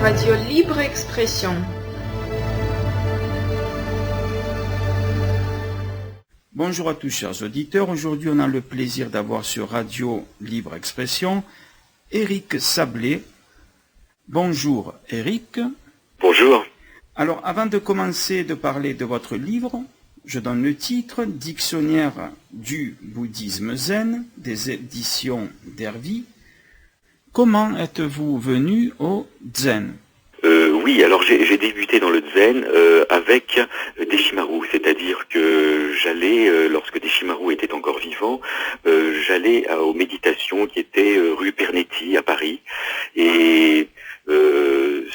Radio Libre Expression. Bonjour à tous chers auditeurs, aujourd'hui on a le plaisir d'avoir sur Radio Libre Expression Éric Sablé. Bonjour Éric. Bonjour. Alors avant de commencer de parler de votre livre, je donne le titre « Dictionnaire du bouddhisme zen » des éditions Dervy. Comment êtes-vous venu au zen ? Oui, alors j'ai débuté dans le zen avec Deshimaru, c'est-à-dire que j'allais, lorsque Deshimaru était encore vivant, j'allais aux méditations qui étaient rue Pernetti à Paris, et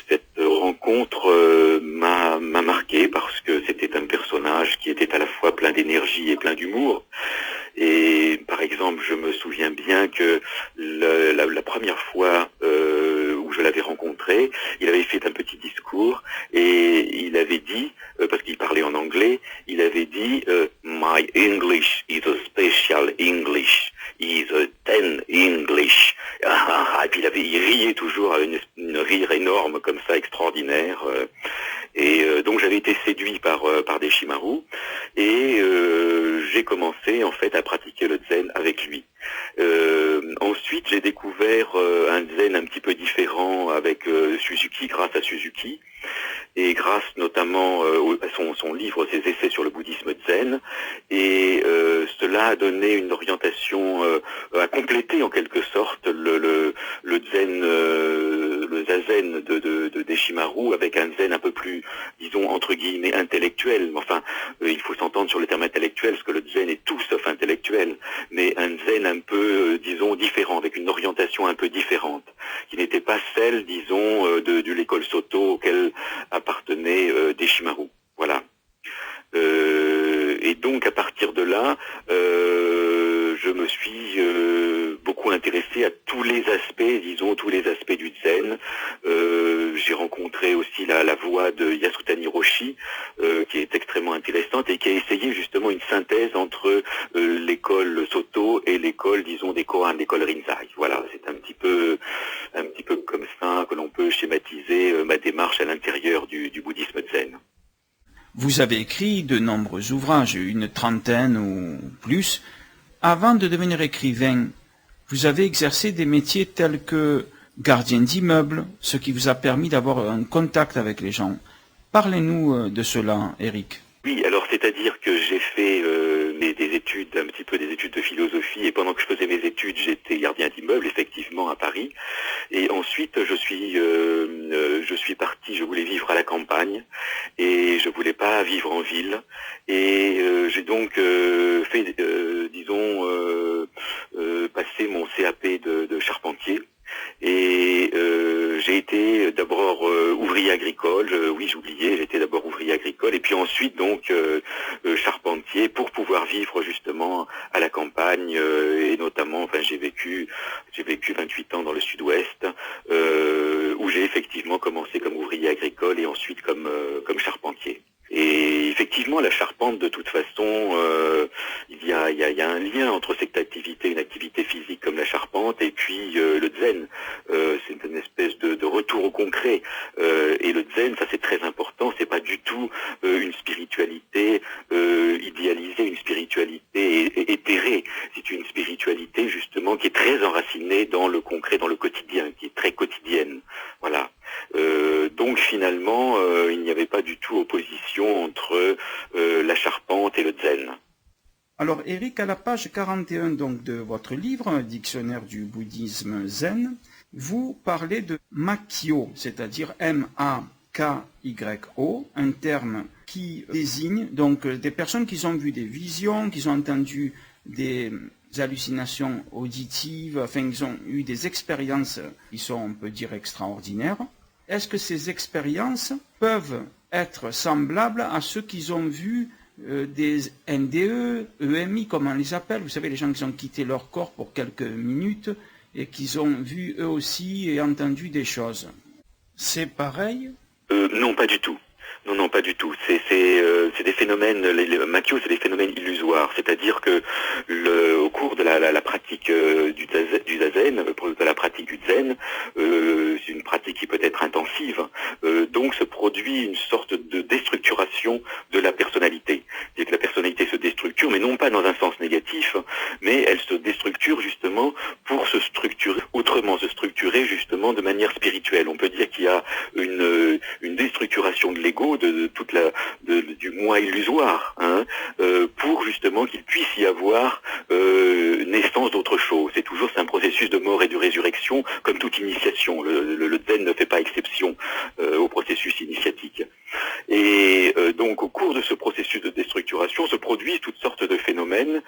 cette rencontre m'a marqué parce que c'était un personnage qui était à la fois plein d'énergie et plein d'humour. Et par exemple, je me souviens bien que la première fois où je l'avais rencontré, il avait fait un petit discours et il avait dit, parce qu'il parlait en anglais, il avait dit My English is a special English, is a 10 English. Et puis il riait toujours à une rire énorme comme ça, extraordinaire. Donc j'avais été séduit par Deshimaru et j'ai commencé en fait à pratiquer le zen avec lui. Ensuite j'ai découvert un zen un petit peu différent avec Suzuki, grâce à Suzuki, et grâce notamment à son livre, ses essais sur le bouddhisme zen, et cela a donné une orientation à compléter en quelque sorte le zen, le zazen de Deshimaru, avec un zen un peu plus, disons, entre guillemets, intellectuel. Enfin, il faut s'entendre sur le terme intellectuel, parce que le zen est tout sauf intellectuel, mais un zen un peu, disons, différent, avec une orientation un peu différente, qui n'était pas celle, disons, de l'école Soto auquel appartenait Deshimaru. Voilà. Et donc, à partir de là, je me suis beaucoup intéressé à tous les aspects, disons, tous les aspects du zen. J'ai rencontré aussi la voix de Yasutani Roshi, qui est extrêmement intéressante et qui a essayé justement une synthèse entre l'école Soto et l'école, disons, des Kohan, l'école Rinzai. Voilà, c'est un petit peu comme ça que l'on peut schématiser ma démarche à l'intérieur du bouddhisme zen. Vous avez écrit de nombreux ouvrages, une trentaine ou plus. Avant de devenir écrivain, vous avez exercé des métiers tels que gardien d'immeuble, ce qui vous a permis d'avoir un contact avec les gens. Parlez-nous de cela, Éric. Oui, alors c'est-à-dire que j'ai fait des études, un petit peu des études de philosophie, et pendant que je faisais mes études, j'étais gardien d'immeuble, effectivement, à Paris. Et ensuite, je suis parti, je voulais vivre à la campagne, et je voulais pas vivre en ville. Et j'ai donc fait, passé mon CAP de charpentier. Et j'ai été d'abord ouvrier agricole, oui j'oubliais, j'étais d'abord ouvrier agricole, et puis ensuite donc charpentier pour pouvoir vivre justement à la campagne, et notamment, enfin j'ai vécu 28 ans dans le sud-ouest, où j'ai effectivement commencé comme ouvrier agricole et ensuite comme charpentier. Et effectivement, la charpente, de toute façon, il y a un lien entre cette activité, une activité physique comme la charpente, et puis le zen. C'est une espèce de retour au concret. Et le zen, ça c'est très important. C'est pas du tout une spiritualité idéalisée, une spiritualité éthérée. C'est une spiritualité justement qui est très enracinée dans le concret, dans le quotidien, qui est très quotidienne. Voilà. Donc finalement, il n'y avait pas du tout opposition entre la charpente et le zen. Alors Éric, à la page 41 donc, de votre livre, Dictionnaire du bouddhisme zen, vous parlez de Makyo, c'est-à-dire M-A-K-Y-O, un terme qui désigne donc des personnes qui ont vu des visions, qui ont entendu des hallucinations auditives, enfin ils ont eu des expériences qui sont, on peut dire, extraordinaires. Est-ce que ces expériences peuvent être semblables à ceux qu'ils ont vus des NDE, EMI, comme on les appelle, vous savez, les gens qui ont quitté leur corps pour quelques minutes et qui ont vu eux aussi et entendu des choses. C'est pareil ? Non, pas du tout. Non, pas du tout. C'est des phénomènes, les Makyo, c'est des phénomènes illusoires. C'est-à-dire que au cours de la pratique du zazen, de la pratique du zen, c'est une pratique qui peut être intensive. justement pour se structurer, autrement se structurer justement de manière spirituelle. On peut dire qu'il y a une déstructuration de l'ego, du moi illusoire, hein, pour justement qu'il puisse y avoir naissance d'autre chose. C'est un processus de mort et de résurrection, comme toute initiation. Le zen ne fait pas exception au processus initiatique. Et donc au cours de ce processus de déstructuration se produisent toutes sortes de phénomènes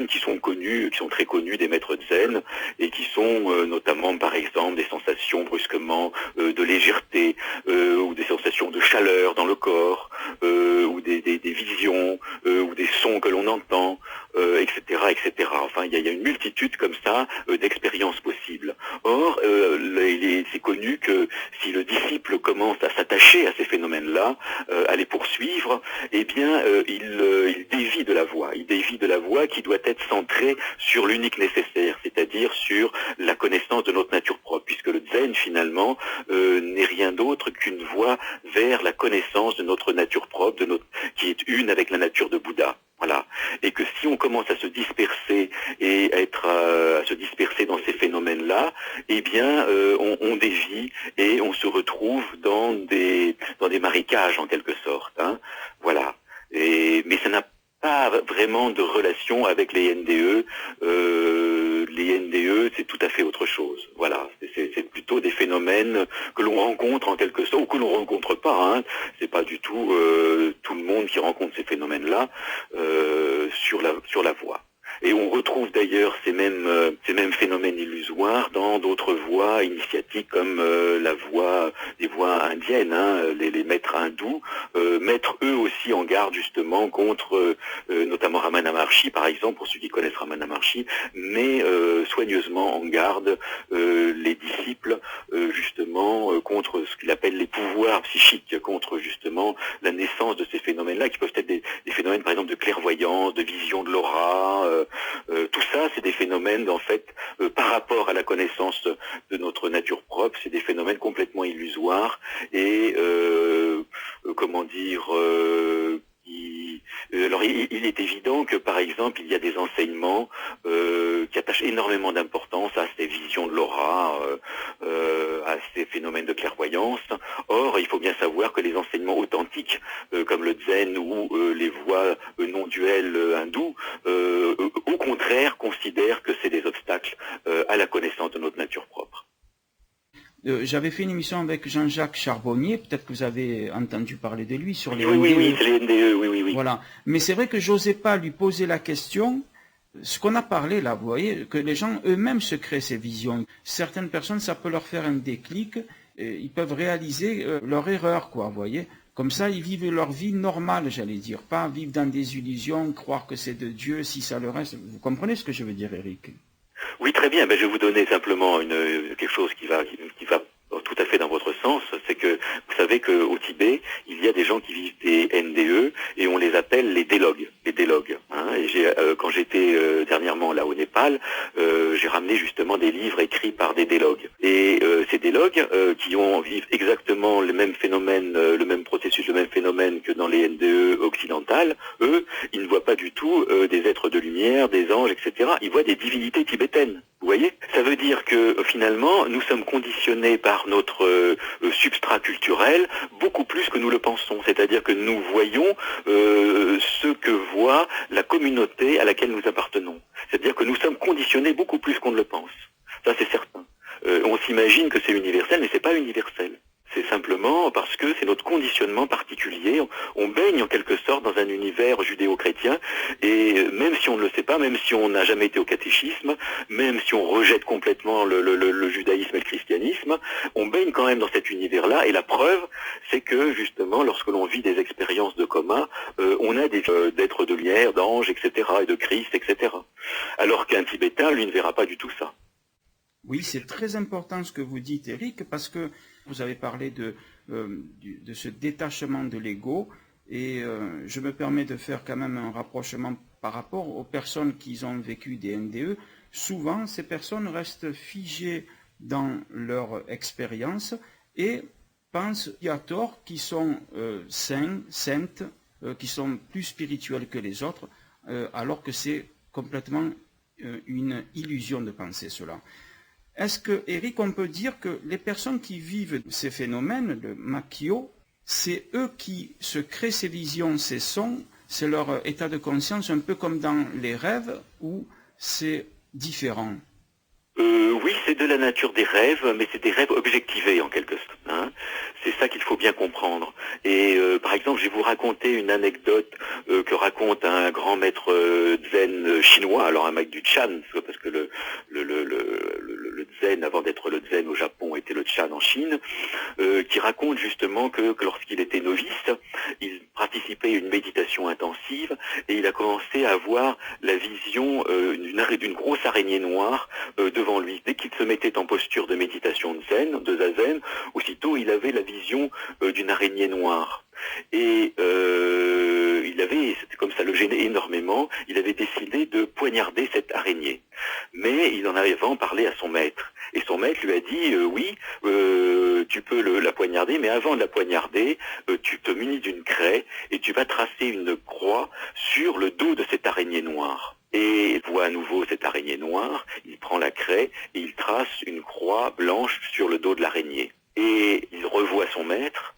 qui sont connus, qui sont très connus des maîtres de zen, et qui sont notamment par exemple des sensations brusquement de légèreté, ou des sensations de chaleur dans le corps, ou des visions, ou des sons que l'on entend, etc., etc. Enfin, il y a une multitude comme ça d'expériences possibles. Or, c'est connu que si le disciple commence à s'attacher à ces phénomènes-là, à les poursuivre, eh bien, il dévie de la voie. Il dévie de la voie qui doit être centrée sur l'unique nécessaire, c'est-à-dire sur la connaissance de notre nature propre, puisque le zen, finalement, n'est rien d'autre qu'une voie vers la connaissance de notre nature propre, qui est une avec la nature de Bouddha. Voilà. Et que si on commence à se disperser et à se disperser dans ces phénomènes-là, eh bien, on dévie et on se retrouve dans des marécages en quelque sorte. Hein. Voilà. Mais ça n'a pas vraiment de relation avec les NDE. Les NDE, c'est tout à fait autre chose. Voilà, c'est plutôt des phénomènes que l'on rencontre en quelque sorte, ou que l'on rencontre pas. Hein. C'est pas du tout tout le monde qui rencontre ces phénomènes-là sur la voie. Et on retrouve d'ailleurs ces mêmes phénomènes illusoires dans d'autres voies initiatiques comme les voies indiennes, hein, les maîtres hindous mettent eux aussi en garde justement contre notamment Ramana Maharshi par exemple, pour ceux qui connaissent Ramana Maharshi, mais soigneusement en garde les disciples justement contre ce qu'il appelle les pouvoirs psychiques, contre justement la naissance de ces phénomènes-là qui peuvent être des phénomènes par exemple de clairvoyance, de vision de l'aura. Tout ça, c'est des phénomènes, en fait, par rapport à la connaissance de notre nature propre, c'est des phénomènes complètement illusoires et, comment dire, alors il est évident que, par exemple, il y a des enseignements qui attachent énormément d'importance à ces visions de l'aura, à ces phénomènes de clairvoyance. Or, il faut bien savoir que les enseignements authentiques, comme le zen ou les voies non duelles hindoues, au contraire, considèrent que c'est des obstacles à la connaissance de notre nature propre. J'avais fait une émission avec Jean-Jacques Charbonnier, peut-être que vous avez entendu parler de lui, sur les NDE. Oui, c'est les NDE, oui. Voilà. Mais c'est vrai que j'osais pas lui poser la question, ce qu'on a parlé là, vous voyez, que les gens eux-mêmes se créent ces visions. Certaines personnes, ça peut leur faire un déclic, et ils peuvent réaliser leur erreur, quoi, vous voyez. Comme ça, ils vivent leur vie normale, j'allais dire, pas vivre dans des illusions, croire que c'est de Dieu, si ça le reste. Vous comprenez ce que je veux dire, Eric ? Oui, très bien. Ben, je vais vous donner simplement quelque chose qui va tout à fait dans votre sens. C'est que vous savez qu'au Tibet, il y a des gens qui vivent des NDE et on les appelle les délogues. Les délogues. Hein. Et quand j'étais dernièrement là au Népal, j'ai ramené justement des livres écrits par des délogues. Et ces délogues qui vivent exactement le même phénomène, le même processus, le même phénomène que dans les NDE occidentales, eux, ils ne voient pas du tout des êtres de lumière, des anges, etc. Ils voient des divinités tibétaines. Vous voyez ? Ça veut dire que finalement, nous sommes conditionnés par notre substrat culturel beaucoup plus que nous le pensons. C'est-à-dire que nous voyons ce que voit la communauté à laquelle nous appartenons. C'est-à-dire que nous sommes conditionnés beaucoup plus qu'on ne le pense. Ça, c'est certain. On s'imagine que c'est universel, mais c'est pas universel. C'est simplement parce que c'est notre conditionnement particulier. On baigne en quelque sorte dans un univers judéo-chrétien et même si on ne le sait pas, même si on n'a jamais été au catéchisme, même si on rejette complètement le judaïsme et le christianisme, on baigne quand même dans cet univers-là et la preuve, c'est que justement lorsque l'on vit des expériences de coma, on a des d'êtres de lumière, d'anges, etc. et de Christ, etc. Alors qu'un Tibétain, lui, ne verra pas du tout ça. Oui, c'est très important ce que vous dites, Eric, parce que vous avez parlé de ce détachement de l'ego, et je me permets de faire quand même un rapprochement par rapport aux personnes qui ont vécu des NDE. Souvent, ces personnes restent figées dans leur expérience et pensent, il y a tort, qu'ils sont saints, saintes, qui sont plus spirituels que les autres, alors que c'est complètement une illusion de penser cela. Est-ce que, Eric, on peut dire que les personnes qui vivent ces phénomènes, le Makyo, c'est eux qui se créent ces visions, ces sons, c'est leur état de conscience, un peu comme dans les rêves, ou c'est différent? Oui, c'est de la nature des rêves, mais c'est des rêves objectivés en quelque sorte. Hein. C'est ça qu'il faut bien comprendre. Et par exemple, je vais vous raconter une anecdote que raconte un grand maître zen chinois, alors un mec du Chan, parce que le zen, avant d'être le zen au Japon, était le Chan en Chine, qui raconte justement que lorsqu'il était novice, il participait à une méditation intensive et il a commencé à avoir la vision d'une grosse araignée noire devant lui. Dès qu'il se mettait en posture de méditation de zazen, aussitôt il avait la vision d'une araignée noire. Et c'était comme ça le gênait énormément, il avait décidé de poignarder cette araignée. Mais il en avait avant parlé à son maître. Et son maître lui a dit, oui, tu peux la poignarder, mais avant de la poignarder, tu te munis d'une craie et tu vas tracer une croix sur le dos de cette araignée noire. Et il voit à nouveau cette araignée noire, il prend la craie et il trace une croix blanche sur le dos de l'araignée. Et il revoit son maître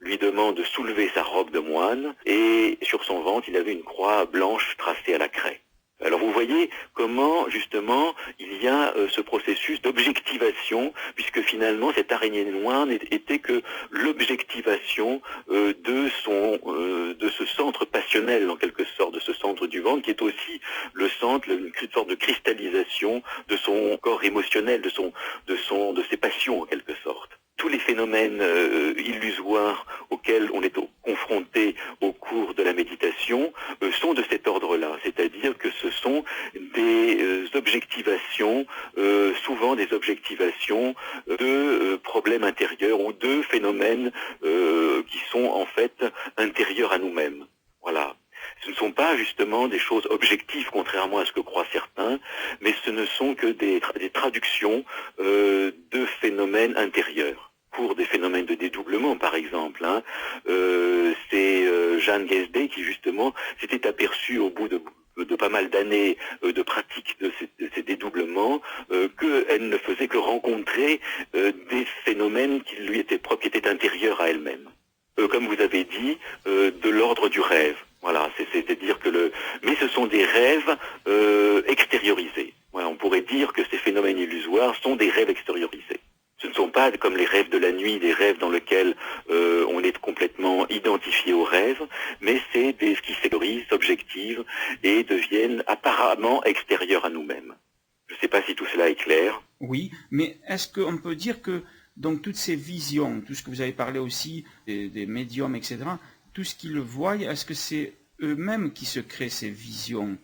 lui demande de soulever sa robe de moine et sur son ventre il avait une croix blanche tracée à la craie. Alors vous voyez comment justement il y a ce processus d'objectivation, puisque finalement cette araignée noire n'était que l'objectivation de ce centre passionnel en quelque sorte, de ce centre du ventre qui est aussi le centre, une sorte de cristallisation de son corps émotionnel, de ses passions en quelque sorte. Tous les phénomènes illusoires auxquels on est confronté au cours de la méditation sont de cet ordre-là, c'est-à-dire que ce sont des objectivations, souvent des objectivations de problèmes intérieurs ou de phénomènes qui sont en fait intérieurs à nous-mêmes. Voilà. Ce ne sont pas justement des choses objectives, contrairement à ce que croient certains, mais ce ne sont que des traductions de phénomènes intérieurs. Pour des phénomènes de dédoublement, par exemple, c'est Jeanne Guesdet qui justement s'était aperçue au bout de pas mal d'années de pratique de ces dédoublements, qu'elle ne faisait que rencontrer des phénomènes qui lui étaient propres, qui étaient intérieurs à elle-même. Comme vous avez dit, de l'ordre du rêve. Voilà, c'est-à-dire mais ce sont des rêves extériorisés. Voilà, on pourrait dire que ces phénomènes illusoires sont des rêves extériorisés. Ce ne sont pas comme les rêves de la nuit, des rêves dans lesquels on est complètement identifié aux rêves, mais c'est des qui s'extériorisent, s'objectivent et deviennent apparemment extérieurs à nous-mêmes. Je ne sais pas si tout cela est clair. Oui, mais est-ce qu'on peut dire que donc toutes ces visions, tout ce que vous avez parlé aussi des médiums, etc., tout ce qu'ils voient, est-ce que c'est eux-mêmes qui se créent ces visions?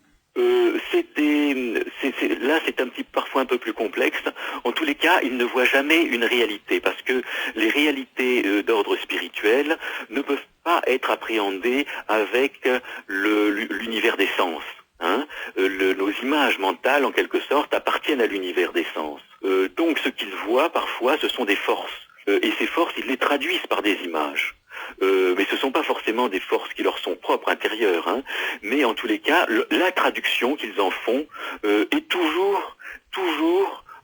Là, c'est parfois un peu plus complexe. En tous les cas, ils ne voient jamais une réalité, parce que les réalités d'ordre spirituel ne peuvent pas être appréhendées avec l'univers des sens. Nos images mentales, en quelque sorte, appartiennent à l'univers des sens. Donc, ce qu'ils voient, parfois, ce sont des forces. Et ces forces, ils les traduisent par des images. Mais ce ne sont pas forcément des forces qui leur sont propres, intérieures, mais en tous les cas, la traduction qu'ils en font est toujours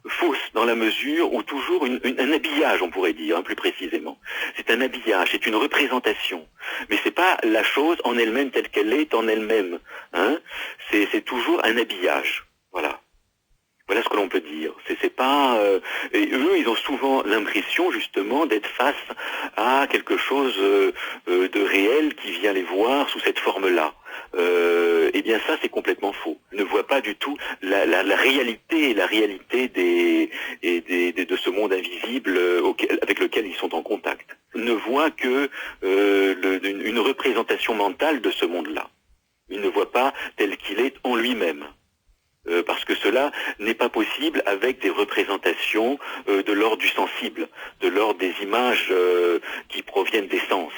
fausse, dans la mesure où toujours un habillage, on pourrait dire, plus précisément. C'est un habillage, c'est une représentation. Mais c'est pas la chose en elle-même telle qu'elle est en elle-même. C'est toujours un habillage. Voilà. Voilà ce que l'on peut dire. C'est pas. Et eux, ils ont souvent l'impression justement d'être face à quelque chose de réel qui vient les voir sous cette forme-là. Eh bien, ça, c'est complètement faux. Ils ne voient pas du tout la réalité, de ce monde invisible avec lequel ils sont en contact. Ils ne voient que une représentation mentale de ce monde-là. Ils ne voient pas tel qu'il est en lui-même. Parce que cela n'est pas possible avec des représentations de l'ordre du sensible, de l'ordre des images qui proviennent des sens.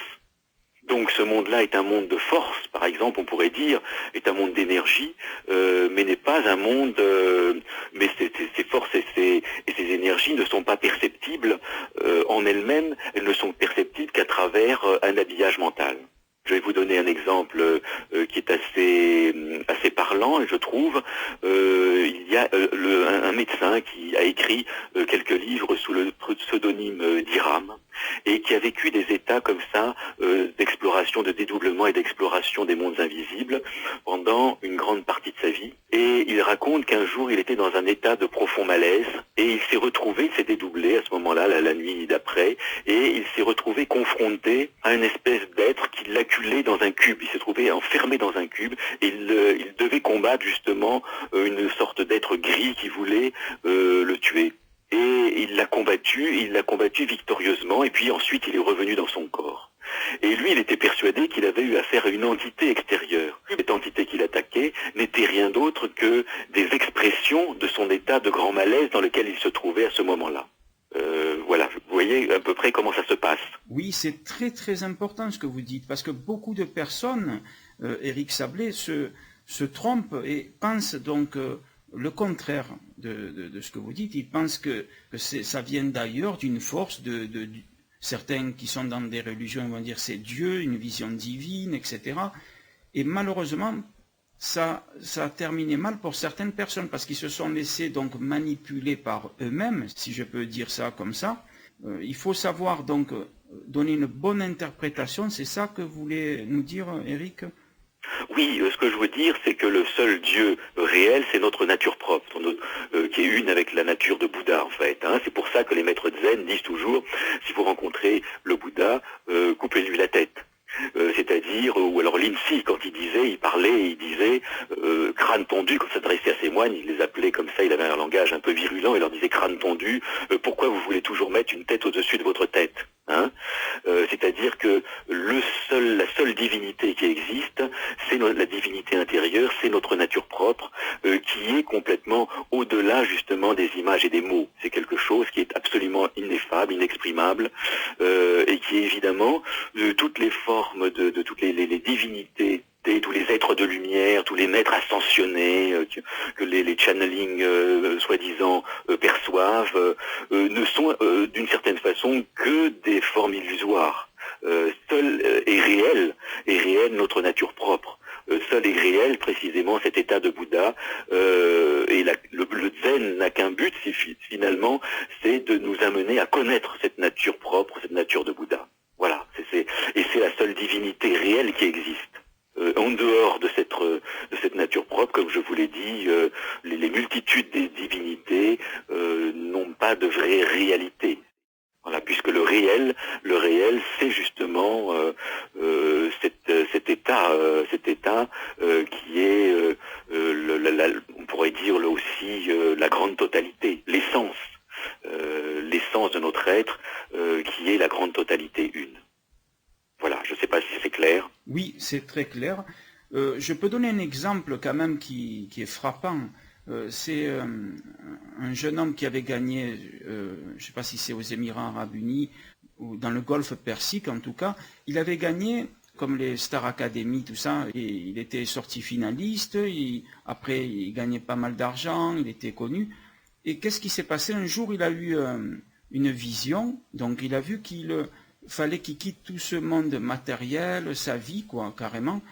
Donc ce monde-là est un monde de force, par exemple, on pourrait dire, est un monde d'énergie, mais n'est pas un monde... mais ces forces et ces énergies ne sont pas perceptibles en elles-mêmes, elles ne sont perceptibles qu'à travers un habillage mental. Je vais vous donner un exemple qui est assez parlant, je trouve. il y a un médecin qui a écrit quelques livres sous le pseudonyme d'Iram et qui a vécu des états comme ça d'exploration, de dédoublement et d'exploration des mondes invisibles pendant une grande partie de sa vie. Et il raconte qu'un jour il était dans un état de profond malaise et il s'est retrouvé, il s'est dédoublé à ce moment-là, la nuit d'après, et il s'est retrouvé confronté à une espèce d'être qui l'acculait dans un cube. Il s'est trouvé enfermé dans un cube et il devait combattre justement une sorte d'être gris qui voulait le tuer. Et il l'a combattu victorieusement, et puis ensuite il est revenu dans son corps. Et lui, il était persuadé qu'il avait eu affaire à une entité extérieure. Cette entité qu'il attaquait n'était rien d'autre que des expressions de son état de grand malaise dans lequel il se trouvait à ce moment-là. Voilà, vous voyez à peu près comment ça se passe. Oui, c'est très très important ce que vous dites, parce que beaucoup de personnes, Éric Sablé, se trompent et pensent donc le contraire de ce que vous dites. Ils pensent que ça vient d'ailleurs, d'une force, certains qui sont dans des religions vont dire c'est Dieu, une vision divine, etc. Et malheureusement, ça a terminé mal pour certaines personnes parce qu'ils se sont laissés donc manipuler par eux-mêmes, si je peux dire ça comme ça. Il faut savoir donc donner une bonne interprétation. C'est ça que vous voulez nous dire, Éric ? Oui, ce que je veux dire, c'est que le seul Dieu réel, c'est notre nature propre, qui est une avec la nature de Bouddha, en fait. Hein. C'est pour ça que les maîtres de Zen disent toujours, si vous rencontrez le Bouddha, coupez-lui la tête. C'est-à-dire, ou alors Lindsay, quand il disait crâne tondu, quand il s'adressait à ses moines, il les appelait comme ça, il avait un langage un peu virulent, il leur disait crâne tondu, pourquoi vous voulez toujours mettre une tête au-dessus de votre tête, hein? C'est-à-dire que la seule divinité qui existe, c'est la divinité intérieure, c'est notre nature propre, qui est complètement au-delà justement des images et des mots. C'est quelque chose qui est absolument ineffable, inexprimable, et qui est évidemment de toutes les formes, de toutes les divinités, tous les êtres de lumière, tous les maîtres ascensionnés que les channelings soi-disant perçoivent, ne sont d'une certaine façon que des formes illusoires. Seule est réelle notre nature propre. Seul est réel précisément cet état de Bouddha, et le zen n'a qu'un but finalement, c'est de nous amener à connaître cette nature propre, cette nature de Bouddha. Voilà, et c'est la seule divinité réelle qui existe. En dehors de cette nature propre, comme je vous l'ai dit, les multitudes des divinités n'ont pas de vraie réalité. Voilà, puisque le réel, c'est justement cet état qui est, on pourrait dire là aussi, la grande totalité, l'essence de notre être, qui est la grande totalité une. Voilà, je ne sais pas si c'est clair. Oui, c'est très clair. Je peux donner un exemple quand même qui est frappant. C'est un jeune homme qui avait gagné, je ne sais pas si c'est aux Émirats Arabes Unis ou dans le Golfe Persique en tout cas, il avait gagné comme les Star Academy, tout ça, et il était sorti finaliste, après il gagnait pas mal d'argent, il était connu. Et qu'est-ce qui s'est passé? Un jour il a eu une vision, donc il a vu qu'il fallait qu'il quitte tout ce monde matériel, sa vie, quoi, carrément,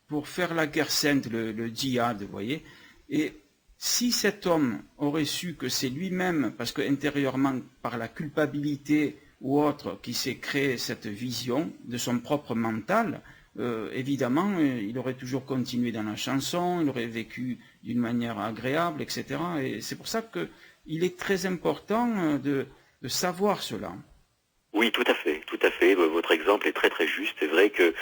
pour faire la guerre sainte, le djihad, vous voyez. Et si cet homme aurait su que c'est lui-même, parce qu'intérieurement, par la culpabilité ou autre, qui s'est créé cette vision de son propre mental, évidemment, il aurait toujours continué dans la chanson, il aurait vécu d'une manière agréable, etc. Et c'est pour ça qu'il est très important de savoir cela. Oui, tout à fait, tout à fait. Votre exemple est très très juste. C'est vrai que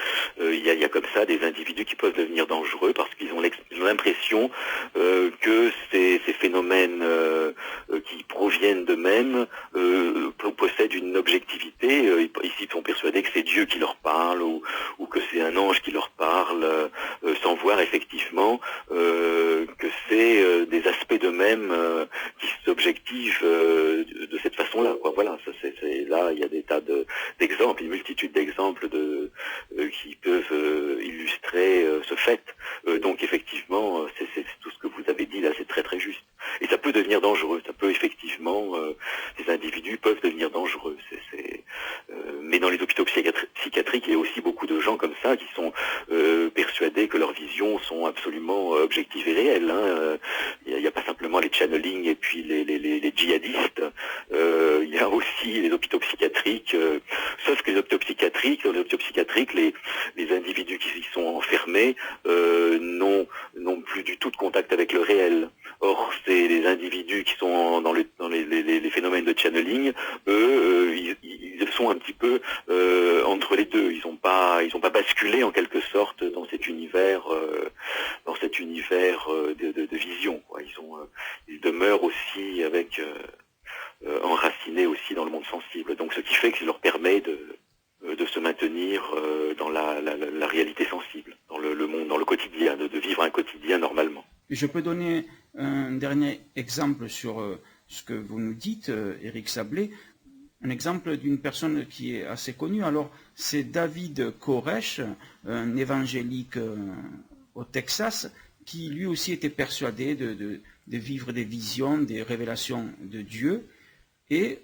il y a comme ça des individus qui peuvent devenir dangereux parce qu'ils ont l'impression que ces phénomènes qui proviennent d'eux-mêmes possèdent une objectivité. Ici, ils sont persuadés que c'est Dieu qui leur parle ou que c'est un ange qui leur parle, sans voir effectivement que c'est des aspects d'eux-mêmes qui s'objectivent de cette façon-là. Voilà, là, il y a des tas d'exemples, une multitude d'exemples qui peuvent illustrer ce fait. Donc effectivement, c'est tout ce que vous avez dit là, c'est très très juste. Et ça peut devenir dangereux, ça peut effectivement, ces individus peuvent devenir dangereux. Mais dans les hôpitaux psychiatriques, il y a aussi beaucoup de gens comme ça qui sont persuadés que leurs visions sont absolument objectives et réelles. Hein. Il n'y a pas simplement les channeling et puis les djihadistes. Il y a aussi les hôpitaux psychiatriques, sauf que dans les hôpitaux psychiatriques, les individus qui y sont enfermés n'ont plus du tout de contact avec le réel. Or, c'est les individus qui sont dans les phénomènes de channeling, eux, ils sont un petit peu entre les deux. Ils n'ont pas basculé en quelque sorte dans cet univers, de vision, quoi. Ils demeurent aussi enracinés aussi dans le monde sensible. Donc, ce qui fait que ça leur permet de se maintenir dans la réalité sensible, dans le monde, dans le quotidien, de vivre un quotidien normalement. Je peux donner un dernier exemple sur ce que vous nous dites, Éric Sablé. Un exemple d'une personne qui est assez connue. Alors, c'est David Koresh, un évangélique au Texas, qui lui aussi était persuadé de vivre des visions, des révélations de Dieu. Et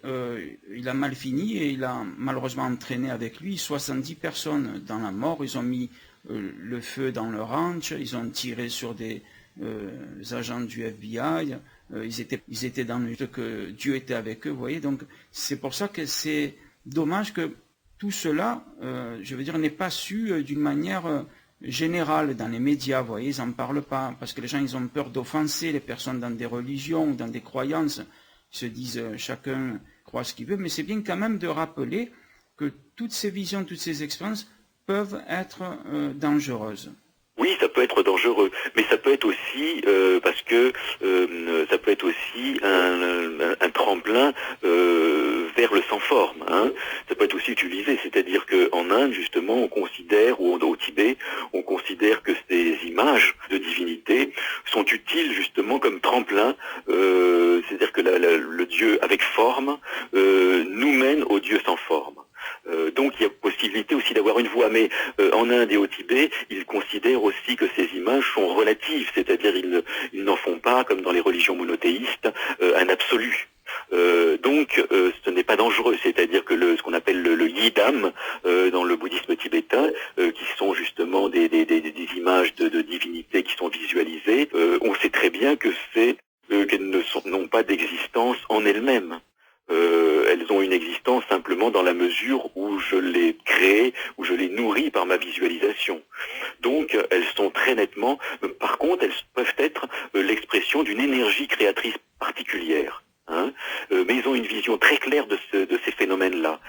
il a mal fini et il a malheureusement entraîné avec lui 70 personnes dans la mort. Ils ont mis le feu dans leur ranch, ils ont tiré sur des agents du FBI, ils étaient dans le jeu que Dieu était avec eux, vous voyez. Donc c'est pour ça que c'est dommage que tout cela, je veux dire, n'est pas su d'une manière générale dans les médias, vous voyez, ils n'en parlent pas, parce que les gens, ils ont peur d'offenser les personnes dans des religions, dans des croyances. Ils se disent chacun croit ce qu'il veut, mais c'est bien quand même de rappeler que toutes ces visions, toutes ces expériences peuvent être dangereuses. Oui, ça peut être dangereux, mais ça peut être aussi parce que ça peut être aussi un tremplin vers le sans forme. Hein. Ça peut être aussi utilisé, c'est-à-dire qu'en Inde, justement, on considère, ou au Tibet, on considère que ces images de divinité sont utiles justement comme tremplin, c'est-à-dire que le Dieu avec forme nous mène au Dieu sans forme. Donc il y a possibilité aussi d'avoir une voix, mais en Inde et au Tibet, ils considèrent aussi que ces images sont relatives, c'est-à-dire ils n'en font pas, comme dans les religions monothéistes, un absolu. Donc ce n'est pas dangereux, c'est-à-dire que ce qu'on appelle le yidam dans le bouddhisme tibétain, qui sont justement des images de divinités qui sont visualisées, on sait très bien que qu'elles n'ont pas d'existence en elles-mêmes. Elles ont une existence simplement dans la mesure où je les crée, où je les nourris par ma visualisation. Donc elles sont très nettement, par contre elles peuvent être l'expression d'une énergie créatrice particulière. Hein, mais ils ont une vision très claire de ces phénomènes-là.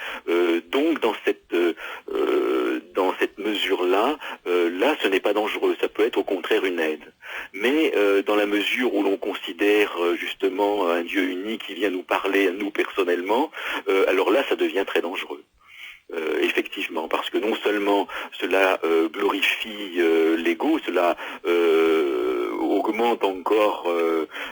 Donc dans cette mesure-là, là ce n'est pas dangereux, ça peut être au contraire une aide. Mais dans la mesure où l'on considère justement un Dieu unique qui vient nous parler à nous personnellement, alors là ça devient très dangereux. Effectivement, parce que non seulement cela glorifie l'ego, cela augmente encore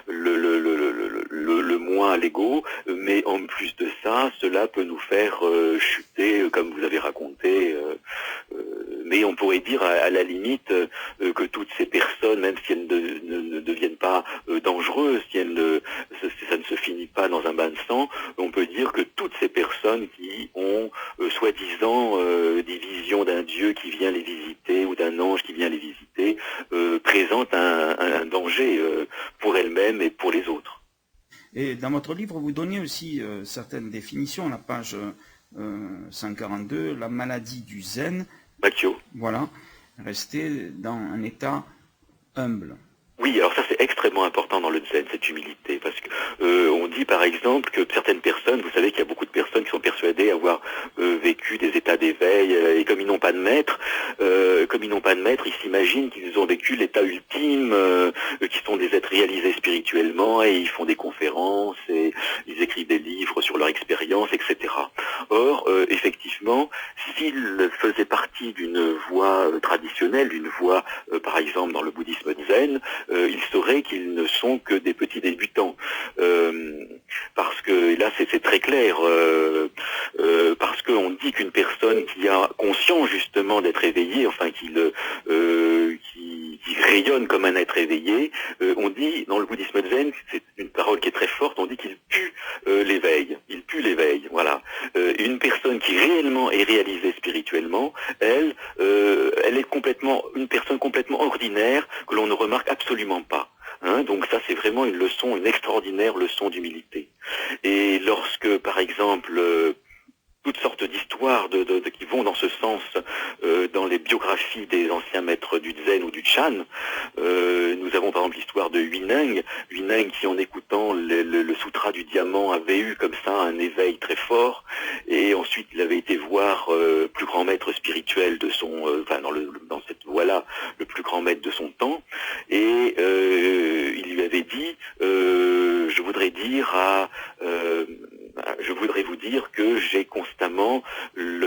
le moi, l'ego, mais en plus de ça, cela peut nous faire chuter, comme vous avez raconté. Mais on pourrait dire à la limite que toutes ces personnes, même si elles ne deviennent pas dangereuses, si ça ne se finit pas dans un bain de sang, on peut dire que toutes ces personnes qui ont soi-disant des visions d'un Dieu qui vient les visiter ou d'un ange qui vient les visiter, présentent un danger pour elles-mêmes et pour les autres. Et dans votre livre, vous donnez aussi certaines définitions, la page 142, la maladie du zen. Bacchio. Voilà, rester dans un état humble. Oui, alors ça c'est extrêmement important dans le zen, cette humilité, parce que on dit par exemple que certaines personnes, vous savez qu'il y a beaucoup de personnes qui sont persuadées avoir vécu des états d'éveil, et comme ils n'ont pas de maître, ils s'imaginent qu'ils ont vécu l'état ultime, qui sont des êtres réalisés spirituellement, et ils font des conférences, et ils écrivent des livres sur leur expérience, etc. Or, effectivement, s'ils faisaient partie d'une voie traditionnelle, d'une voie, par exemple dans le bouddhisme zen, ils sauraient qu'ils ne sont que des petits débutants. Parce que là, c'est très clair. Parce qu'on dit qu'une personne qui a conscience justement d'être éveillée, enfin qui rayonne comme un être éveillé, on dit dans le bouddhisme zen, c'est une parole qui est très forte, on dit qu'il pue l'éveil. Il pue l'éveil, voilà. Une personne qui réellement est réalisée spirituellement, elle est une personne complètement ordinaire que l'on ne remarque absolument pas. Donc ça, c'est vraiment une leçon, une extraordinaire leçon d'humilité. Et lorsque, par exemple, toutes sortes d'histoires qui vont dans ce sens dans les biographies des anciens maîtres du Zen ou du Chan. Nous avons par exemple l'histoire de Huineng qui en écoutant le sutra du diamant avait eu comme ça un éveil très fort, et ensuite il avait été voir le plus grand maître spirituel de son, dans cette voie-là, le plus grand maître de son temps, et il lui avait dit je voudrais vous dire que j'ai constamment il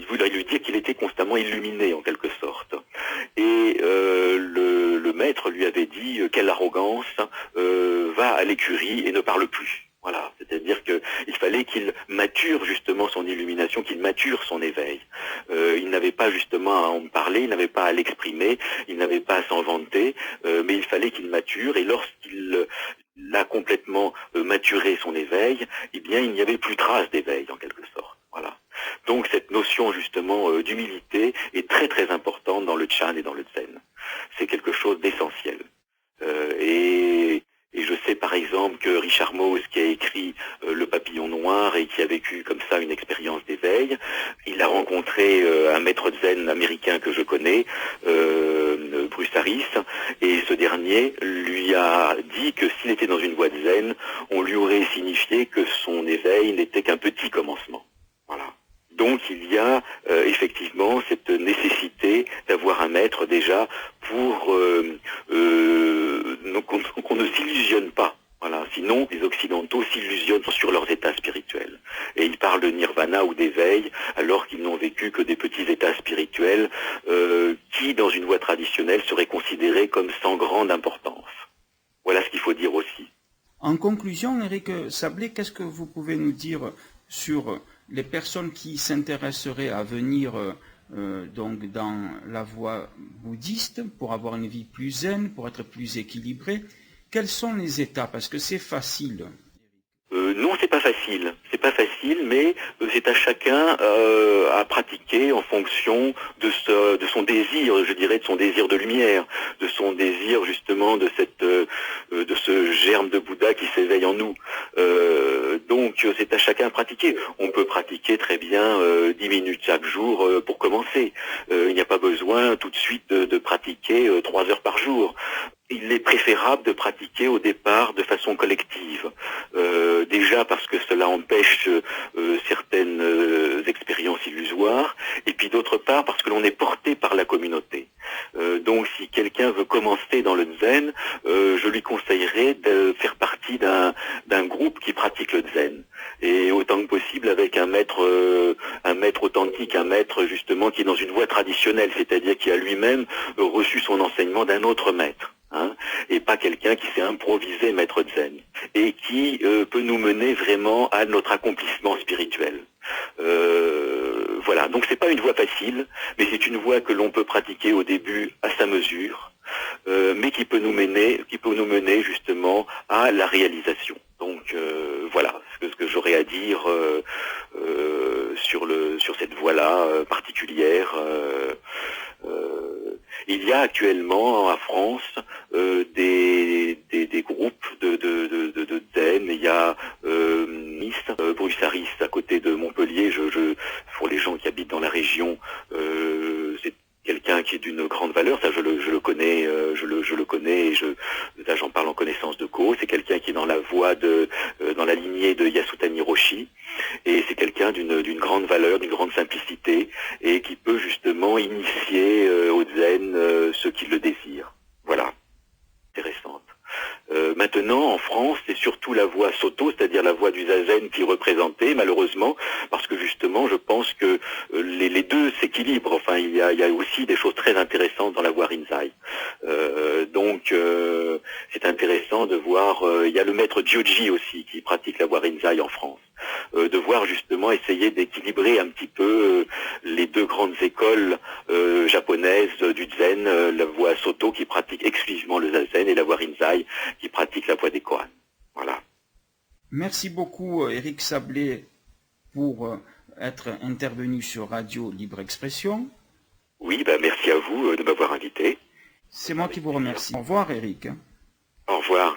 voulait lui dire qu'il était constamment illuminé en quelque sorte. Et le maître lui avait dit quelle arrogance, va à l'écurie et ne parle plus. Voilà, c'est-à-dire qu'il fallait qu'il mature justement son illumination, qu'il mature son éveil. Il n'avait pas justement à en parler, il n'avait pas à l'exprimer, il n'avait pas à s'en vanter, mais il fallait qu'il mature, et lorsqu'il a complètement maturé son éveil, eh bien il n'y avait plus trace d'éveil en quelque sorte. Voilà. Donc cette notion justement d'humilité est très très importante dans le Chan et dans le Zen. C'est quelque chose d'essentiel. Et je sais par exemple que Richard Mauss, qui a écrit Le Papillon Noir et qui a vécu comme ça une expérience d'éveil, il a rencontré un maître zen américain que je connais, Bruce Harris, et ce dernier lui a dit que s'il était dans une voie de zen, on lui aurait signifié que son éveil n'était qu'un petit commencement. Voilà. Donc il y a effectivement cette nécessité d'avoir un maître déjà pour qu'on ne s'illusionne pas. Voilà. Sinon, les Occidentaux s'illusionnent sur leurs états spirituels. Et ils parlent de nirvana ou d'éveil alors qu'ils n'ont vécu que des petits états spirituels qui, dans une voie traditionnelle, seraient considérés comme sans grande importance. Voilà ce qu'il faut dire aussi. En conclusion, Éric Sablé, qu'est-ce que vous pouvez nous dire sur les personnes qui s'intéresseraient à venir donc dans la voie bouddhiste pour avoir une vie plus zen, pour être plus équilibrée? Quelles sont les étapes? Parce que c'est facile. Non, c'est pas facile. C'est pas facile, mais c'est à chacun à pratiquer en fonction de son désir, je dirais, de son désir de lumière, de son désir justement de ce germe de Bouddha qui s'éveille en nous. Donc c'est à chacun à pratiquer. On peut pratiquer très bien 10 minutes chaque jour pour commencer. Il n'y a pas besoin tout de suite de pratiquer 3 heures par jour. Il est préférable de pratiquer au départ de façon collective. Déjà parce que cela empêche certaines expériences illusoires, et puis d'autre part parce que l'on est porté par la communauté. Donc si quelqu'un veut commencer dans le zen, je lui conseillerais de faire partie d'un groupe qui pratique le zen, et autant que possible avec un maître authentique, un maître justement qui est dans une voie traditionnelle, c'est-à-dire qui a lui-même reçu son enseignement d'un autre maître. Et pas quelqu'un qui s'est improvisé maître zen et qui peut nous mener vraiment à notre accomplissement spirituel. Voilà, donc c'est pas une voie facile, mais c'est une voie que l'on peut pratiquer au début à sa mesure, mais qui peut nous mener justement à la réalisation. Donc voilà ce que j'aurais à dire sur cette voie-là particulière. Il y a actuellement en France des groupes de zen. Il y a Bruce Harris à côté de Montpellier. Pour les gens qui habitent dans la région, c'est quelqu'un qui est d'une grande valeur. Ça, je le connais, et là, j'en parle en connaissance de cause. C'est quelqu'un qui est dans la voie dans la lignée de Yasutani Roshi, et c'est quelqu'un d'une grande valeur, d'une grande simplicité, et qui peut justement initier au zen ceux qui le désirent. Voilà, intéressante. Maintenant, en France, c'est surtout la voie Soto, c'est-à-dire la voie du zazen qui est représentée, malheureusement, parce que justement, je pense que les deux s'équilibrent. Enfin, il y a aussi des choses très intéressantes dans la voie Rinzai. Donc, c'est intéressant de voir. Il y a le maître Gyoji aussi qui pratique la voie Rinzai en France. De voir justement essayer d'équilibrer un petit peu les deux grandes écoles japonaises du zen, la voie Soto qui pratique exclusivement le zazen et la voie Rinzai qui pratique la voie des koans. Voilà. Merci beaucoup Éric Sablé pour être intervenu sur Radio Libre Expression. Oui, merci à vous de m'avoir invité. C'est moi qui vous remercie. Au revoir, Eric. Au revoir.